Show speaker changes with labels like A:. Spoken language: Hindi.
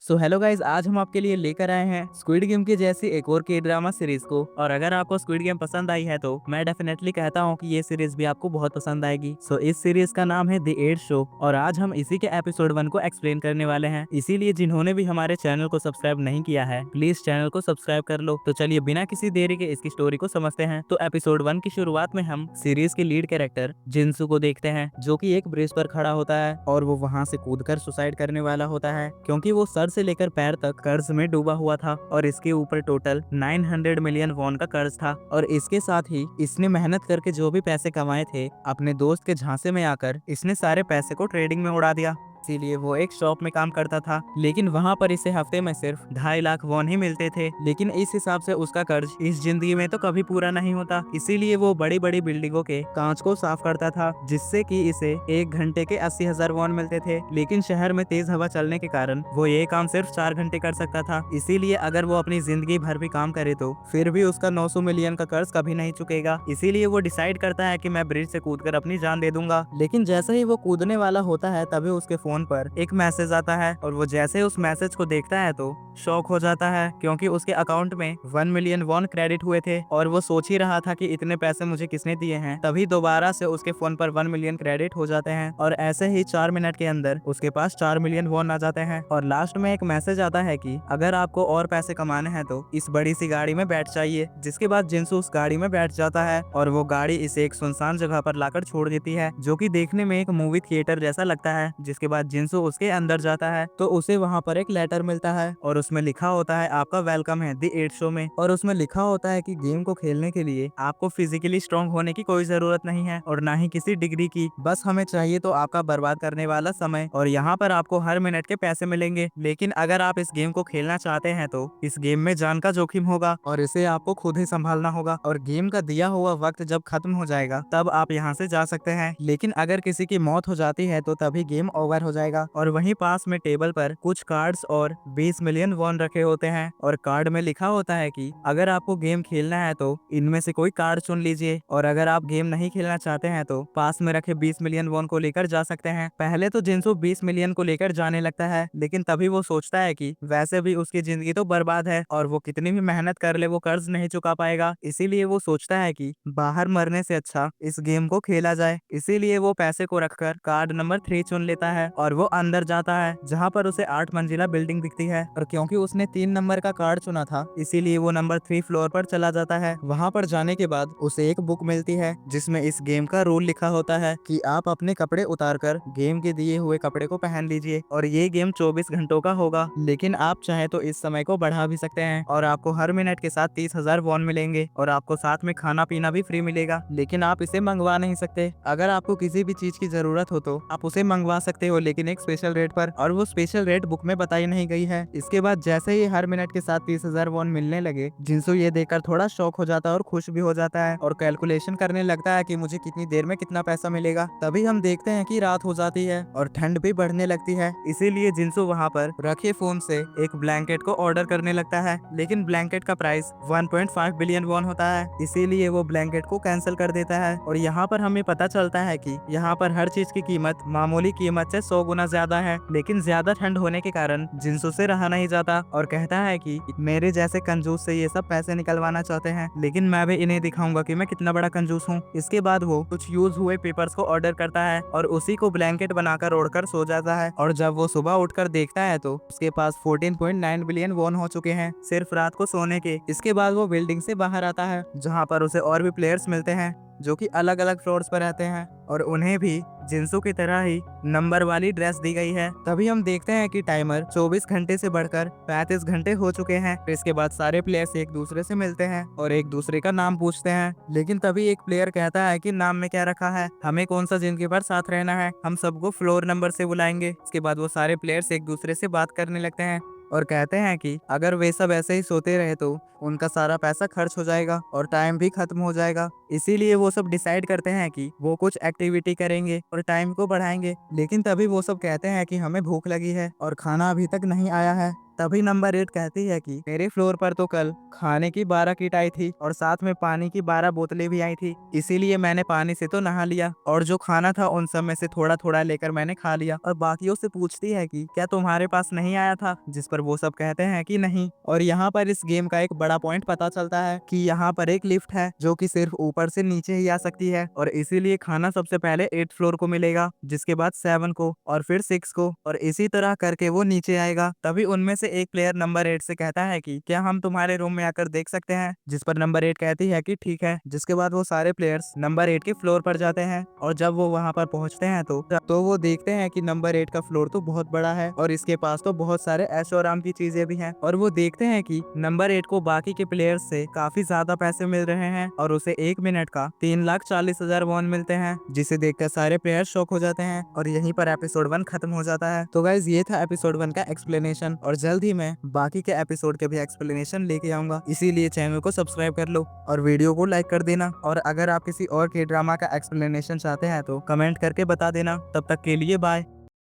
A: सो हेलो गाइस, आज हम आपके लिए लेकर आए हैं स्क्विड गेम की जैसी एक और के ड्रामा सीरीज को। और अगर आपको स्क्विड गेम पसंद आई है तो मैं डेफिनेटली कहता हूँ कि ये सीरीज भी आपको बहुत पसंद आएगी। सो इस सीरीज का नाम है द एट शो और आज हम इसी के एपिसोड 1 को एक्सप्लेन करने वाले हैं। इसीलिए जिन्होंने भी हमारे चैनल को सब्सक्राइब नहीं किया है प्लीज चैनल को सब्सक्राइब कर लो। तो चलिए बिना किसी देरी के इसकी स्टोरी को समझते हैं। तो एपिसोड 1 की शुरुआत में हम सीरीज के लीड कैरेक्टर जिनसू को देखते हैं, जो कि एक ब्रिज पर खड़ा होता है और वो वहां से कूदकर सुसाइड करने वाला होता है, क्योंकि वो सर से लेकर पैर तक कर्ज में डूबा हुआ था और इसके ऊपर टोटल 900 मिलियन वॉन का कर्ज था। और इसके साथ ही इसने मेहनत करके जो भी पैसे कमाए थे अपने दोस्त के झांसे में आकर इसने सारे पैसे को ट्रेडिंग में उड़ा दिया। इसीलिए वो एक शॉप में काम करता था, लेकिन वहाँ पर इसे हफ्ते में सिर्फ 2.5 लाख वॉन ही मिलते थे। लेकिन इस हिसाब से उसका कर्ज इस जिंदगी में तो कभी पूरा नहीं होता। इसीलिए वो बड़ी बड़ी बिल्डिंगों के कांच को साफ करता था, जिससे कि इसे 1 घंटे के 80,000 वॉन मिलते थे। लेकिन शहर में तेज हवा चलने के कारण वो ये काम सिर्फ 4 घंटे कर सकता था। इसीलिए अगर वो अपनी जिंदगी भर भी काम करे तो फिर भी उसका 900 मिलियन का कर्ज कभी नहीं चुकेगा। इसीलिए वो डिसाइड करता है कि मैं ब्रिज से कूदकर अपनी जान दे दूंगा। लेकिन जैसे ही वो कूदने वाला होता है तभी उसके फोन पर एक मैसेज आता है और वो जैसे उस मैसेज को देखता है तो शॉक हो जाता है, क्योंकि उसके अकाउंट में 1 मिलियन वॉन क्रेडिट हुए थे। और वो सोच ही रहा था कि इतने पैसे मुझे किसने दिए हैं, तभी दोबारा से उसके फोन पर 1 मिलियन क्रेडिट हो जाते हैं और ऐसे ही 4 मिनट के अंदर उसके पास 4 मिलियन वॉन आ जाते हैं। और लास्ट में एक मैसेज आता है कि अगर आपको और पैसे कमाने हैं तो इस बड़ी सी गाड़ी में बैठ जाइए। जिसके बाद जिनसू उस गाड़ी में बैठ जाता है और वो गाड़ी इसे एक सुनसान जगह पर लाकर छोड़ देती है, जो कि देखने में एक मूवी थिएटर जैसा लगता है। जिसके बाद जिनसू उसके अंदर जाता है तो उसे वहाँ पर एक लेटर मिलता है और उसमें लिखा होता है आपका वेलकम है द एट शो में। और उसमें लिखा होता है कि गेम को खेलने के लिए आपको फिजिकली स्ट्रांग होने की कोई जरूरत नहीं है और ना ही किसी डिग्री की, बस हमें चाहिए तो आपका बर्बाद करने वाला समय। और यहाँ पर आपको हर मिनट के पैसे मिलेंगे, लेकिन अगर आप इस गेम को खेलना चाहते हैं तो इस गेम में जान का जोखिम होगा और इसे आपको खुद ही संभालना होगा। और गेम का दिया हुआ वक्त जब खत्म हो जाएगा तब आप यहाँ से जा सकते हैं, लेकिन अगर किसी की मौत हो जाती है तो तभी गेम ओवर हो जाएगा। और वहीं पास में टेबल पर कुछ कार्ड्स और 20 मिलियन वॉन रखे होते हैं और कार्ड में लिखा होता है कि अगर आपको गेम खेलना है तो इनमें से कोई कार्ड चुन लीजिए, और अगर आप गेम नहीं खेलना चाहते हैं तो पास में रखे 20 मिलियन वॉन को लेकर जा सकते हैं। पहले तो जिनसू 20 मिलियन को लेकर जाने लगता है, लेकिन तभी वो सोचता है कि वैसे भी उसकी जिंदगी तो बर्बाद है और वो कितनी भी मेहनत कर ले वो कर्ज नहीं चुका पाएगा। इसीलिए वो सोचता है कि बाहर मरने से अच्छा इस गेम को खेला जाए। इसीलिए वो पैसे को रखकर कार्ड नंबर 3 चुन लेता है और वो अंदर जाता है, जहाँ पर उसे 8 मंजिला बिल्डिंग दिखती है। और क्योंकि उसने 3 नंबर का कार्ड चुना था इसीलिए वो नंबर 3 फ्लोर पर चला जाता है। वहाँ पर जाने के बाद उसे एक बुक मिलती है जिसमें इस गेम का रूल लिखा होता है कि आप अपने कपड़े उतारकर गेम के दिए हुए कपड़े को पहन लीजिए और ये गेम 24 घंटों का होगा, लेकिन आप चाहे तो इस समय को बढ़ा भी सकते हैं और आपको हर मिनट के साथ 30,000 वॉन मिलेंगे और आपको साथ में खाना पीना भी फ्री मिलेगा। लेकिन आप इसे मंगवा नहीं सकते। अगर आपको किसी भी चीज की जरूरत हो तो आप उसे मंगवा सकते हो, लेकिन एक स्पेशल रेट पर, और वो स्पेशल रेट बुक में बताई नहीं गई है। इसके बाद जैसे ही हर मिनट के साथ 30,000 वॉन मिलने लगे, जिनसू ये देखकर थोड़ा शौक हो जाता है और खुश भी हो जाता है और कैलकुलेशन करने लगता है कि मुझे कितनी देर में कितना पैसा मिलेगा। तभी हम देखते हैं कि रात हो जाती है और ठंड भी बढ़ने लगती है। इसीलिए जिनसू वहाँ पर रखे फोन से एक ब्लैंकेट को ऑर्डर करने लगता है, लेकिन ब्लैंकेट का प्राइस 1.5 बिलियन वॉन होता है। इसीलिए वो ब्लैंकेट को कैंसिल कर देता है और यहाँ पर हमें पता चलता है कि यहाँ पर हर चीज की कीमत मामूली कीमत से 100 गुना ज्यादा है। लेकिन ज्यादा ठंड होने के कारण जिनसू से रहा नहीं जाता और कहता है कि मेरे जैसे कंजूस से ये सब पैसे निकलवाना चाहते हैं, लेकिन मैं भी इन्हें दिखाऊंगा कि मैं कितना बड़ा कंजूस हूँ। इसके बाद वो कुछ यूज हुए पेपर्स को ऑर्डर करता है और उसी को ब्लैंकेट बनाकर ओढ़कर सो जाता है। और जब वो सुबह उठकर देखता है तो उसके पास 14.9 बिलियन वॉन हो चुके हैं सिर्फ रात को सोने के। इसके बाद वो बिल्डिंग से बाहर आता है, जहाँ पर उसे और भी प्लेयर्स मिलते हैं जो कि अलग अलग फ्लोर्स पर रहते हैं और उन्हें भी जिनसू की तरह ही नंबर वाली ड्रेस दी गई है। तभी हम देखते हैं कि टाइमर 24 घंटे से बढ़कर 35 घंटे हो चुके हैं। फिर इसके बाद सारे प्लेयर्स एक दूसरे से मिलते हैं और एक दूसरे का नाम पूछते हैं, लेकिन तभी एक प्लेयर कहता है कि नाम में क्या रखा है, हमें कौन सा जिंदगी भर साथ रहना है, हम सबको फ्लोर नंबर से बुलाएंगे। इसके बाद वो सारे प्लेयर्स एक दूसरे से बात करने लगते हैं और कहते हैं कि अगर वे सब ऐसे ही सोते रहे तो उनका सारा पैसा खर्च हो जाएगा और टाइम भी खत्म हो जाएगा। इसीलिए वो सब डिसाइड करते हैं कि वो कुछ एक्टिविटी करेंगे और टाइम को बढ़ाएंगे। लेकिन तभी वो सब कहते हैं कि हमें भूख लगी है और खाना अभी तक नहीं आया है। तभी नंबर 8 कहती है कि मेरे फ्लोर पर तो कल खाने की 12 किट आई थी और साथ में पानी की 12 बोतलें भी आई थी, इसीलिए मैंने पानी से तो नहा लिया और जो खाना था उन सब में से थोड़ा थोड़ा लेकर मैंने खा लिया। और बाकियों से पूछती है कि क्या तुम्हारे पास नहीं आया था, जिस पर वो सब कहते हैं कि नहीं। और यहाँ पर इस गेम का एक बड़ा पॉइंट पता चलता है कि यहाँ पर एक लिफ्ट है जो कि सिर्फ ऊपर से नीचे ही आ सकती है और इसीलिए खाना सबसे पहले 8th फ्लोर को मिलेगा, जिसके बाद 7 को और फिर 6 को, और इसी तरह करके वो नीचे आएगा। तभी उनमें से एक प्लेयर नंबर 8 से कहता है कि क्या हम तुम्हारे रूम में आकर देख सकते हैं, जिस पर नंबर 8 कहती है कि ठीक है। जिसके बाद वो सारे प्लेयर्स नंबर 8 के फ्लोर पर जाते हैं और जब वो वहां पर पहुंचते हैं तो वो देखते हैं कि नंबर 8 का फ्लोर तो बहुत बड़ा है और इसके पास तो बहुत सारे ऐशो आराम की चीजें भी हैं। और वो देखते हैं कि नंबर 8 को बाकी के प्लेयर्स से काफी ज्यादा पैसे मिल रहे हैं और उसे 1 मिनट का 3,40,000 वॉन मिलते हैं, जिसे देखकर सारे प्लेयर शॉक हो जाते हैं और यहीं पर एपिसोड 1 खत्म हो जाता है। तो गाइज ये था एपिसोड 1 का एक्सप्लेनेशन और जल्द ही मैं बाकी के एपिसोड के भी एक्सप्लेनेशन लेके आऊंगा, इसीलिए चैनल को सब्सक्राइब कर लो और वीडियो को लाइक कर देना। और अगर आप किसी और के ड्रामा का एक्सप्लेनेशन चाहते हैं तो कमेंट करके बता देना। तब तक के लिए बाय।